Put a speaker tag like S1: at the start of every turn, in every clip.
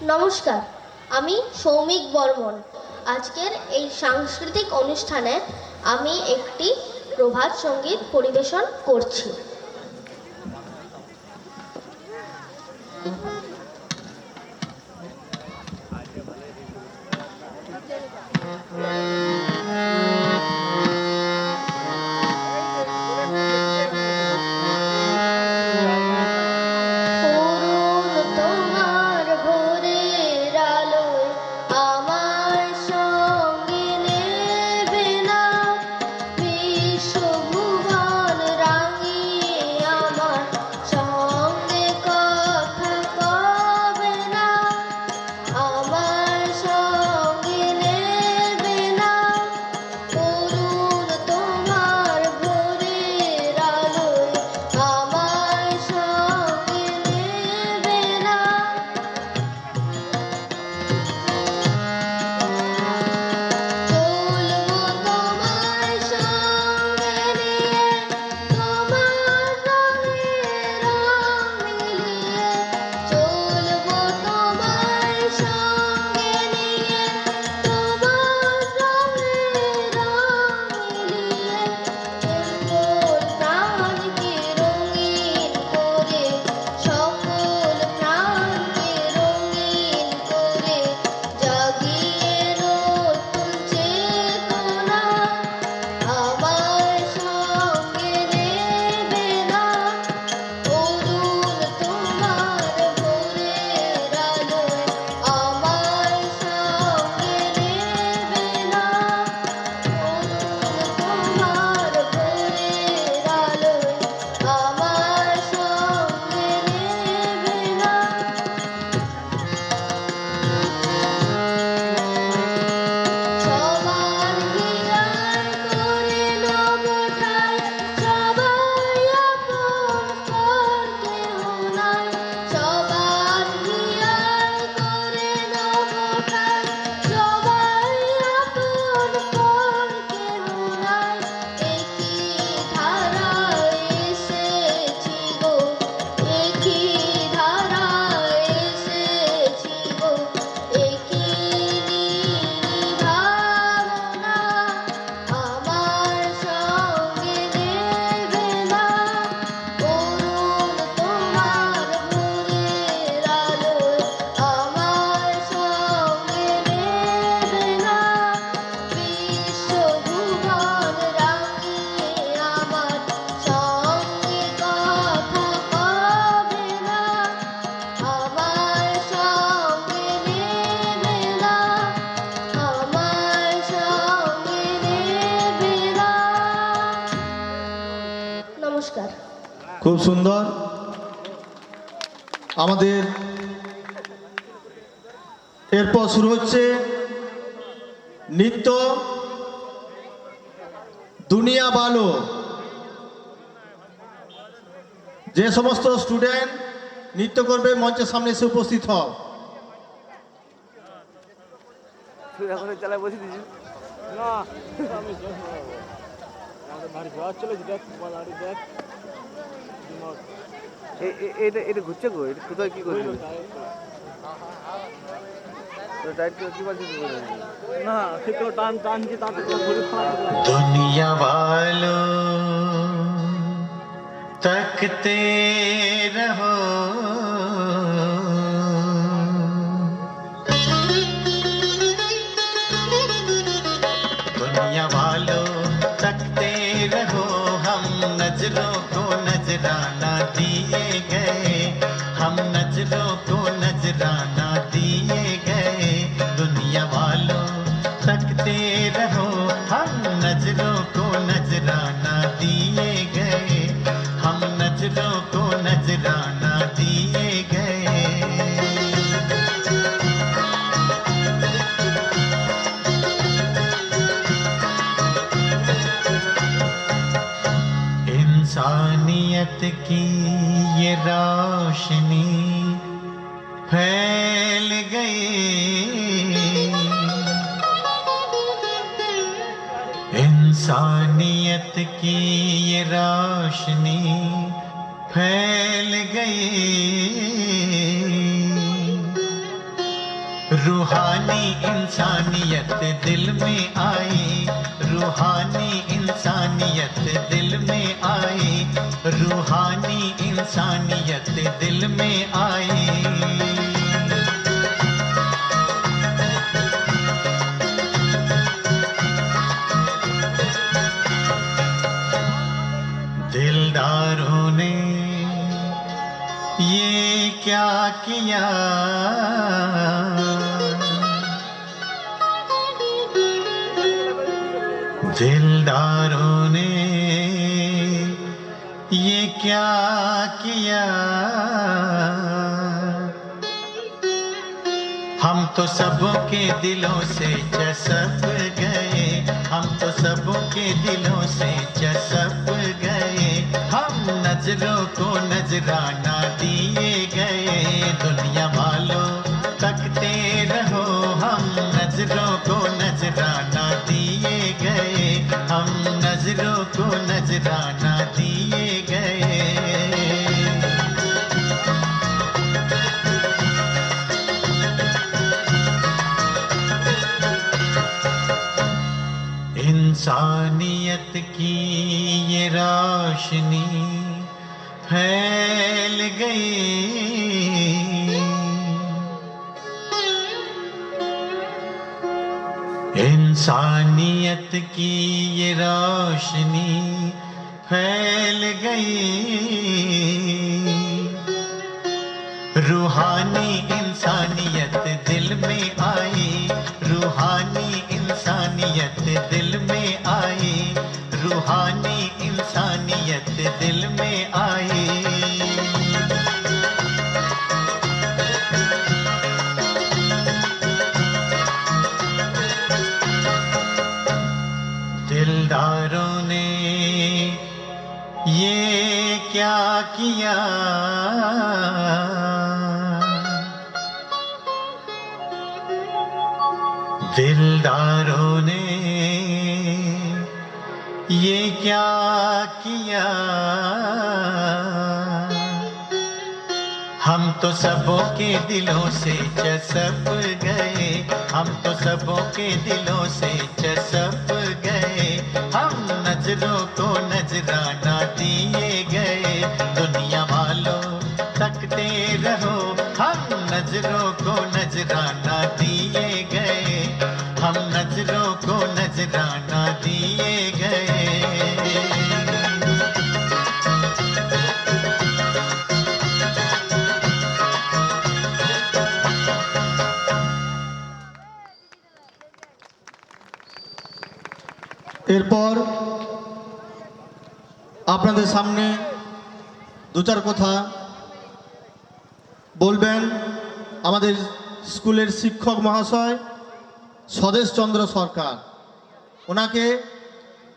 S1: নমস্কার, আমি সৌমিক বর্মন। আজকের এই সাংস্কৃতিক অনুষ্ঠানে আমি একটি প্রভাত সঙ্গীত পরিবেশন করছি। নমস্কার।
S2: খুব সুন্দর। আমাদের এরপর শুরু হচ্ছে নৃত্য দুনিয়া ভালো। যে সমস্ত স্টুডেন্ট নৃত্য করবে মঞ্চের সামনে এসে উপস্থিত হও।
S3: এটা ঘুরছে গো, এটা কোথায় কি করছে না, সে তো টান টানছি তাতে
S4: दुनिया वालों तकते रहो, दुनिया वालों तकते रहो, हम नजरों को नजराना दिए गए, हम नजरों को नजराना दिए गए। दुनिया वालों तकते रहो, हम नजरों को नजराना दिए गए, हम नजरों को नजराना दिए गए। इंसानियत की ये रोशनी फैल गई, इंसानियत की ये रोशनी फैल गई। रूहानी इंसानियत दिल में आई, रूहानी इंसानियत दिल में आई, रूहानी इंसानियत दिल में आई। दिलदारों ने ये क्या किया, दिलदारों ने ये क्या किया। हम तो सबों के दिलों से चसप गए, हम तो सबों के दिलों से चसप गए। हम नजरों को नजराना दिए गए, दुनिया वालों तकते रहो। हम नजरों को नजराना दिए गए, हम नजरों को नजराना दिए गए। इंसानियत की ये रोशनी फैल गई, इंसानियत की ये रोशनी फैल गई। रूहानी इंसानियत दिल में आई, रूहानी इंसानियत दिल में आई, रूहानी इंसानियत दिल में आई। दिलदारों ने ये क्या किया, दिलदारों ने ये क्या किया। हम तो सबों के दिलों से चसप गए, हम तो सबों के दिलों से चसप गए। हम नजरों को नजराना दिए गए, दुनिया वालों तकते रहो। हम नजरों को नजराना दिए गए, हम नजरों को नजराना दिए गए।
S2: এরপর আপনাদের সামনে দু চার কথা বলবেন আমাদের স্কুলের শিক্ষক মহাশয় স্বদেশ চন্দ্র সরকার। ওনাকে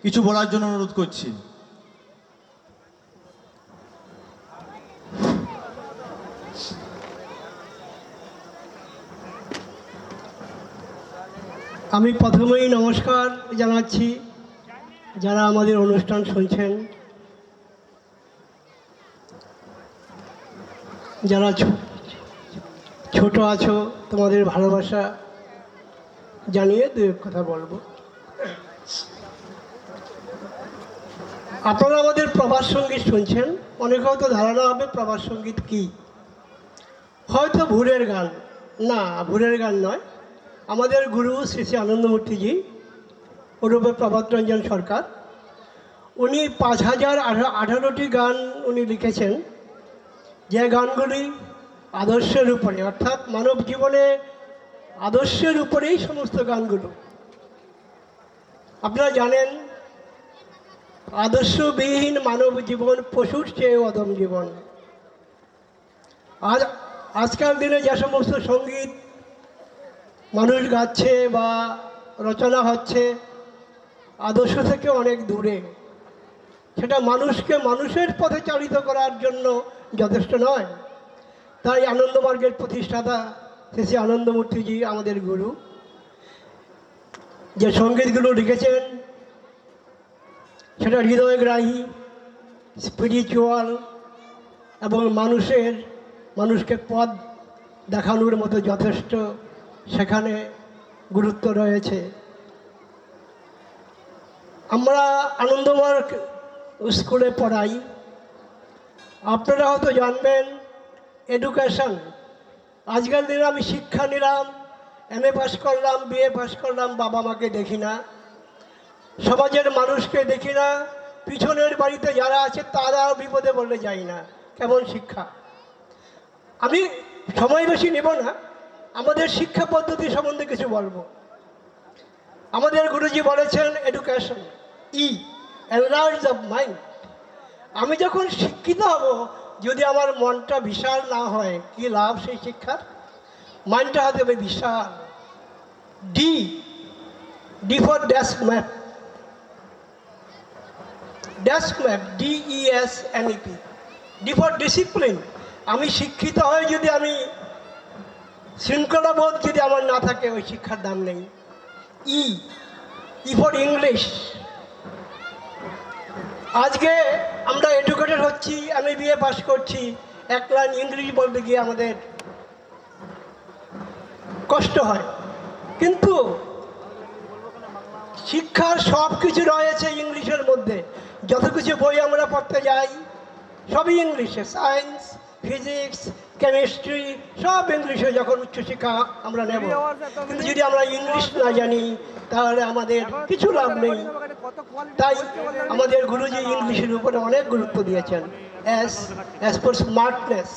S2: কিছু বলার জন্য অনুরোধ করছি।
S5: আমি প্রথমেই নমস্কার জানাচ্ছি যারা আমাদের অনুষ্ঠান শুনছেন, যারা ছোট আছো তোমাদের ভালোবাসা জানিয়ে দু এক কথা বলবো। আপনারা আমাদের প্রবাস সঙ্গীত শুনছেন, অনেক হয়তো ধারণা হবে প্রবাস সঙ্গীত কী, হয়তো ভুরের গান। না, ভুরের গান নয়। আমাদের গুরু শ্রী শ্রী আনন্দমূর্তিজি ওরূপে প্রভাত রঞ্জন সরকার, উনি 5018টি গান উনি লিখেছেন, যে গানগুলি আদর্শের উপরে, অর্থাৎ মানব জীবনে আদর্শের উপরেই সমস্ত গানগুলো। আপনারা জানেন আদর্শবিহীন মানব জীবন পশুর চেয়ে অদম জীবন। আজকাল দিনে যে সমস্ত সঙ্গীত মানুষ গাচ্ছে বা রচনা হচ্ছে আদর্শ থেকে অনেক দূরে, সেটা মানুষকে মানুষের পথে চালিত করার জন্য যথেষ্ট নয়। তাই আনন্দমার্গের প্রতিষ্ঠাতা শ্রী শ্রী আনন্দমূর্তিজি আমাদের গুরু যে সঙ্গীতগুলো লিখেছেন সেটা হৃদয়গ্রাহী, স্পিরিচুয়াল এবং মানুষকে পথ দেখানোর মতো যথেষ্ট সেখানে গুরুত্ব রয়েছে। আমরা আনন্দমার্গ স্কুলে পড়াই। আপনারা হয়তো জানবেন এডুকেশন, আজকাল দিনে আমি শিক্ষা নিলাম, এমএ পাস করলাম, বিএ পাস করলাম, বাবা মাকে দেখি না, সমাজের মানুষকে দেখি না, পিছনের বাড়িতে যারা আছে তারা বিপদে বললে যাই না। কেমন শিক্ষা! আমি সময় বেশি নেব না, আমাদের শিক্ষা পদ্ধতি সম্বন্ধে কিছু বলবো। আমাদের গুরুজি বলেছেন এডুকেশন এনলার্জ অফ মাইন্ড। আমি যখন শিক্ষিত হব, যদি আমার মনটা বিশাল না হয়, কি লাভ সেই শিক্ষার? মাইন্ডটা হতে হবে বিশাল। D for desk map, desk map, DESMAP। D for discipline. আমি শিক্ষিত হয়ে যদি আমি শৃঙ্খলাবোধ যদি আমার না থাকে, ওই শিক্ষার দাম নেই। E for English. আজকে আমরা এডুকেটেড হচ্ছি, আমি বিএ পাস করছি, এক লাইন ইংলিশ বলতে গিয়ে আমাদের কষ্ট হয়। কিন্তু শিক্ষার সব কিছু রয়েছে ইংলিশের মধ্যে। যত কিছু বই আমরা পড়তে যাই সবই ইংলিশে, সায়েন্স, ফিজিক্স, কেমিস্ট্রি সব ইংলিশে যখন উচ্চশিক্ষা আমরা নেব। কিন্তু যদি আমরা ইংলিশ না জানি তাহলে আমাদের কিছু লাভ নেই। তাই আমাদের গুরুজি ইংলিশের উপরে অনেক গুরুত্ব দিয়েছেন, অ্যাজ ফর স্মার্টনেস।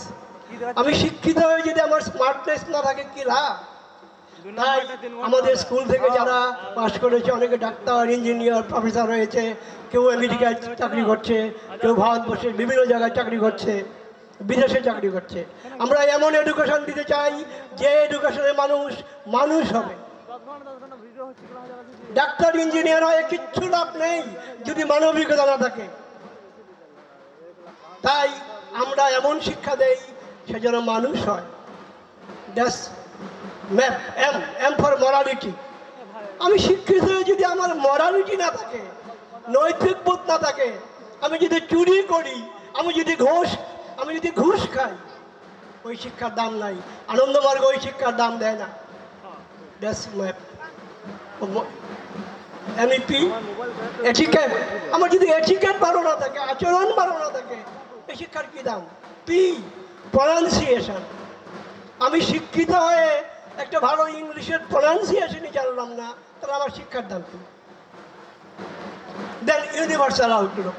S5: আমি শিক্ষিত হয়ে যদি আমার স্মার্টনেস না থাকে, কি লাভ? তাই আমাদের স্কুল থেকে যারা পাশ করেছে, অনেকে ডাক্তার, ইঞ্জিনিয়ার, প্রফেসর হয়েছে, কেউ আমেরিকায় চাকরি করছে, কেউ ভারতবর্ষের বিভিন্ন জায়গায় চাকরি করছে, বিদেশে চাকরি করছে। আমরা এমন এডুকেশন দিতে চাই যে এডুকেশনে মানুষ মানুষ হবে। ডাক্তার, ইঞ্জিনিয়ার হয়ে কিচ্ছু লাভ নেই যদি মানবিকতা না থাকে। তাই আমরা এমন শিক্ষা দেই সে যেন মানুষ হয়। That's map, aim for morality. আমি শিক্ষিত হয়ে যদি আমার মরালিটি না থাকে, নৈতিক বোধ না থাকে, আমি যদি চুরি করি, আমি যদি ঘুষ খাই, ওই শিক্ষার দাম নাই। আনন্দমার্গ ওই শিক্ষার দাম দেয় না। That's map. MEP etiquette. আমার যদি এটিকেট ভালো না থাকে, আচরণ ভালো না থাকে, এই শিক্ষার কি দাম? P pronunciation. আমি শিক্ষিত হয়ে একটা ভালো ইংলিশের প্রনাউন্সিয়েশনই জানলাম না, তাহলে আমার শিক্ষার দাম কি? দেন ইউনিভার্সাল আউটলুক।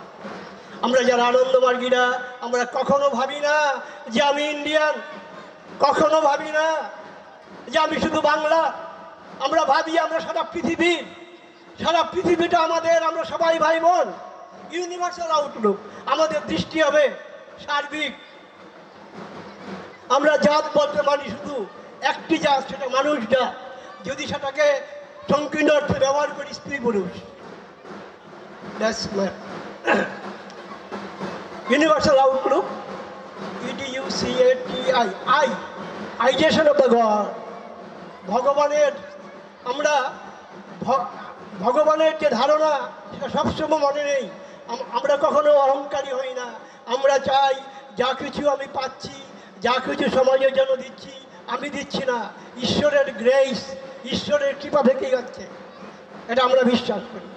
S5: আমরা যারা আনন্দমার্গীরা, আমরা কখনো ভাবি না যে আমি ইন্ডিয়ান, কখনো ভাবি না যে আমি শুধু বাংলা। আমরা ভাবি আমরা সারা পৃথিবীটা আমাদের, আমরা সবাই ভাই বোন। ইউনিভার্সাল আউটলুক, আমাদের দৃষ্টি হবে সার্বিক। আমরা জাত বলতে মানি শুধু একটি জাত, সেটা মানুষ জাত। যদি সেটাকে সংকীর্ণ অর্থে ব্যবহার করি, স্ত্রী পুরুষ। ইউনিভার্সাল আউটলুক, EDUCATI, আইজেশন অফ দ্য গড। ভগবানের, আমরা ভগবানের যে ধারণা সেটা সবসময় মনে নেই। আমরা কখনো অহংকারী হই না। আমরা চাই যা কিছু আমি পাচ্ছি, যা কিছু সমাজের জন্য দিচ্ছি, আমি দিচ্ছি না, ঈশ্বরের গ্রেস, ঈশ্বরের কৃপা থেকেই যাচ্ছে, এটা আমরা বিশ্বাস করি।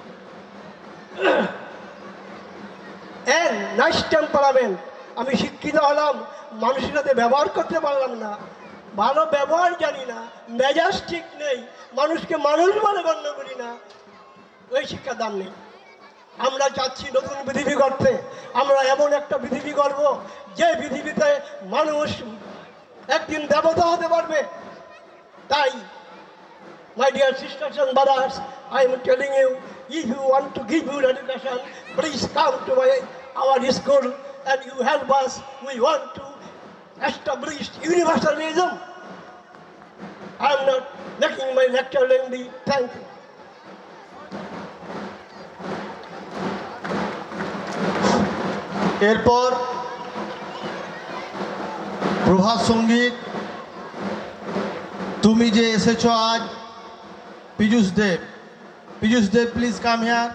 S5: Nice temperament. আমি শিক্ষিত হলাম, মানুষের সাথে ব্যবহার করতে পারলাম না, ভালো ব্যবহার জানি না, মেজাজ ঠিক নেই, মানুষকে মানুষ বলে গণ্য করি না, ওই শিক্ষার দাম নেই। আমরা চাচ্ছি নতুন পৃথিবী গড়তে। আমরা এমন একটা পৃথিবী গড়ব যে পৃথিবীতে মানুষ একদিন দেবতা হতে পারবে। তাই my dear sisters and brothers, I am telling you, if you want to give your education, please come to our school and you help us. We want to establish universalism. I am not making my lecture lengthy. Thank you.
S2: এরপর প্রভাত সঙ্গীত তুমি যে এসেছো আজ, Piyush Dev. Piyush Dev, please come here.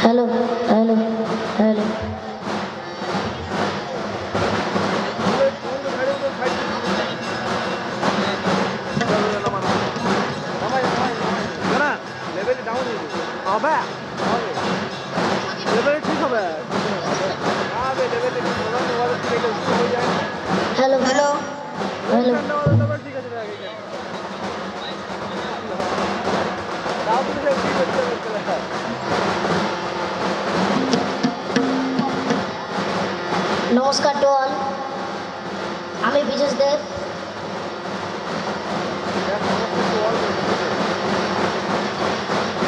S1: Hello hello hello
S3: level down হবে level ঠিক হবে হবে লেভেল ঠিক হয়ে যায়
S1: হ্যালো হ্যালো হ্যালো
S3: ঠিক আছে দাও তুমি ঠিক আছে
S1: নমস্কার টু অল, আমি বিজেশ দেব।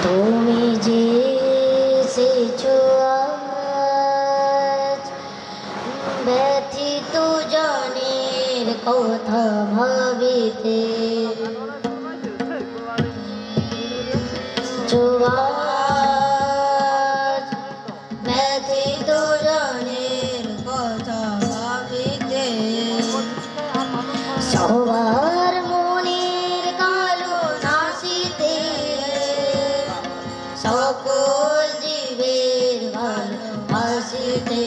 S1: তুমি যে এসেছো আজ, ব্যথিত জনের কথা ভাবিতে, আজ ব্যথিত জনের কথা ভাবিতে, সবার মনের কালো নাশিতে, সকল জীবের ভালোবাসিতে,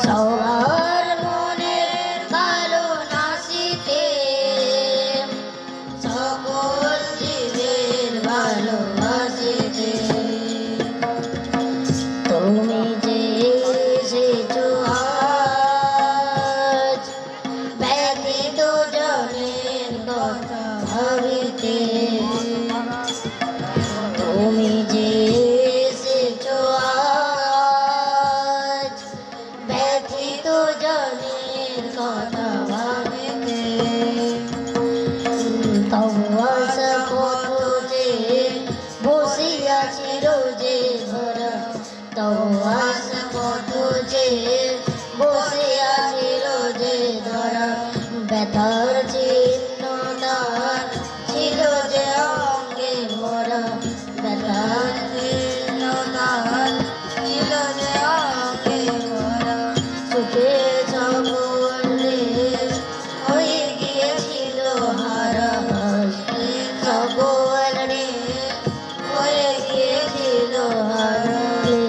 S1: সবার মনের কালো নাশিতে, সকল জীবের ভালোবাসিতে, তুমি যে এসেছো আজ, ব্যথিত জনের কথা ভাবিতে, তুমি যে এসেছো আজ, ব্যথিত জনের কথা ভাবিতে, তবু আশা পথ যে বসিয়াছি রোজে ধরা, তবু আশা পথ যে বসিয়াছি রোজে ধরা, ব্যথার চিহ্ন তার ছিল যে অঙ্গে ভরা, ব্যথার চিহ্ন তার ছিল যে অঙ্গে ভরা, সুখে সকলে হয়ে গিয়েছিল হারা, সকলে হয়ে গিয়েছিল হারা,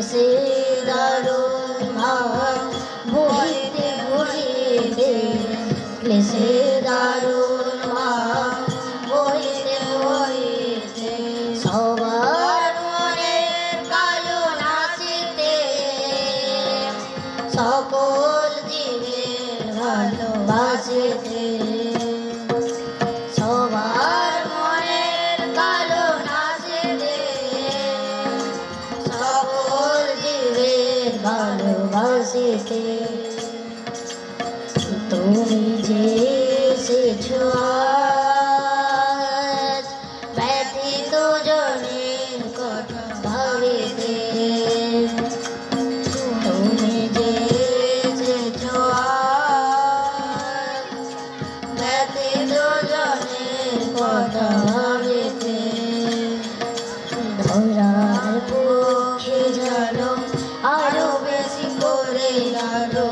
S1: সে দারুণ ভাব বহিতে বহিতে, ক্লেশে দারুণ ভাব বহিতে বহিতে, সবার মনের কালো নাশিতে, সকল জীবের ভালোবাসিতে, সবার মনের কালো নাশিতে, সকল জীবের ভালোবাসিতে, তুমি যে এসেছো আজ, ব্যথিত জনের কথা ভাবিতে, তুমি যে এসেছো আজ, ব্যথিত জনের কথা ভাবিতে, ধরার পক্ষে জানো আরো বেশি করে জানো,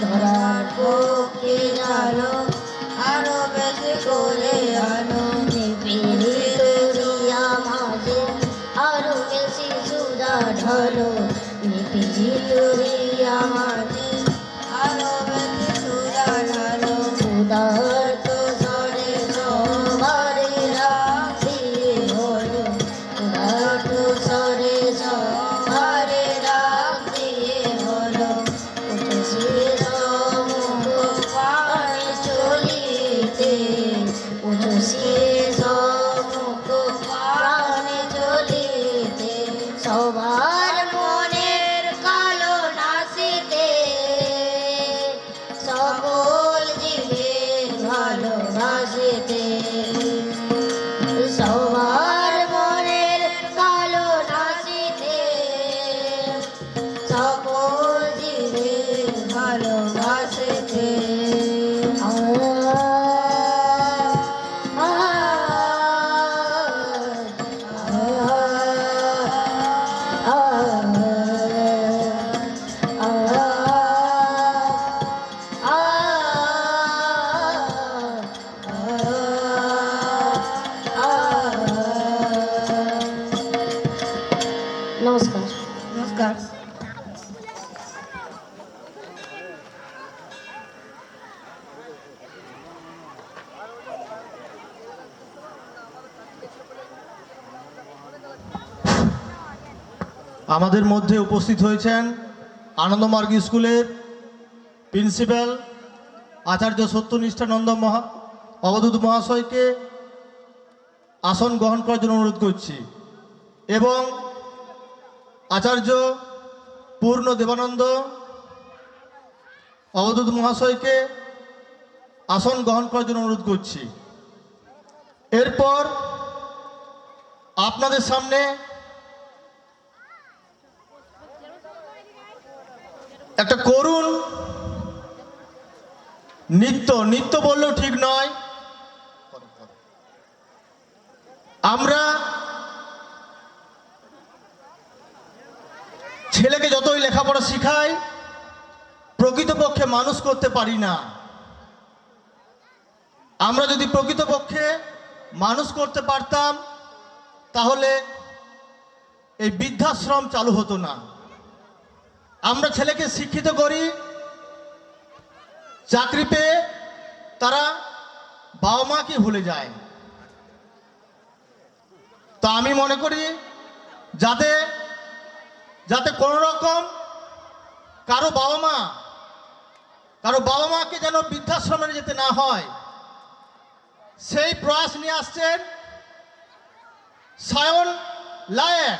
S1: ধরার পক্ষে জানো আরো বেশি করে আনো, নিপীড়িত রিয়া মাঝে আরো বেশি সুধা ঢালো, নিপীড়িত রিয়া মাঝে আরো বেশি সুধা ঢালো, উদারত স্বরে সবারে রাখিয়ে হলো, উদারত স্বরে সবারে রাখিয়ে হলো, উঠেছি সমুখ পানে চলিতে, উঠেছি সমুখ পানে চলিতে, সবার মনের কালো নাসিতে সকল জীবের ভালোবাসিতে সবার মনের কালো নাসিতে সকল জীবের ভালোবাসিতে নমস্কার।
S6: নমস্কার।
S2: আমাদের মধ্যে উপস্থিত হয়েছেন আনন্দমার্গ স্কুলের প্রিন্সিপাল আচার্য সত্যনিষ্ঠানন্দ অবধূত মহাশয়কে আসন গ্রহণ করার জন্য অনুরোধ করছি এবং আচার্য পূর্ণ দেবানন্দ অবধূত মহাশয়কে আসন গ্রহণ করার জন্য অনুরোধ করছি। এরপর আপনাদের সামনে একটা করুণ নৃত্য বললেও ঠিক নয়, আমরা ছেলেকে যতই লেখাপড়া শিখাই প্রকৃতপক্ষে মানুষ করতে পারি না। আমরা যদি প্রকৃতপক্ষে মানুষ করতে পারতাম তাহলে এই বৃদ্ধাশ্রম চালু হতো না। আমরা ছেলেকে শিক্ষিত করি, চাকরি পেয়ে তারা বাবা মাকে ভুলে যায়। তা আমি মনে করি যাতে কোনো রকম কারো বাবা মাকে যেন বৃদ্ধাশ্রমে যেতে না হয় সেই প্রয়াস নিয়ে আসছেন সায়ন লায়েন।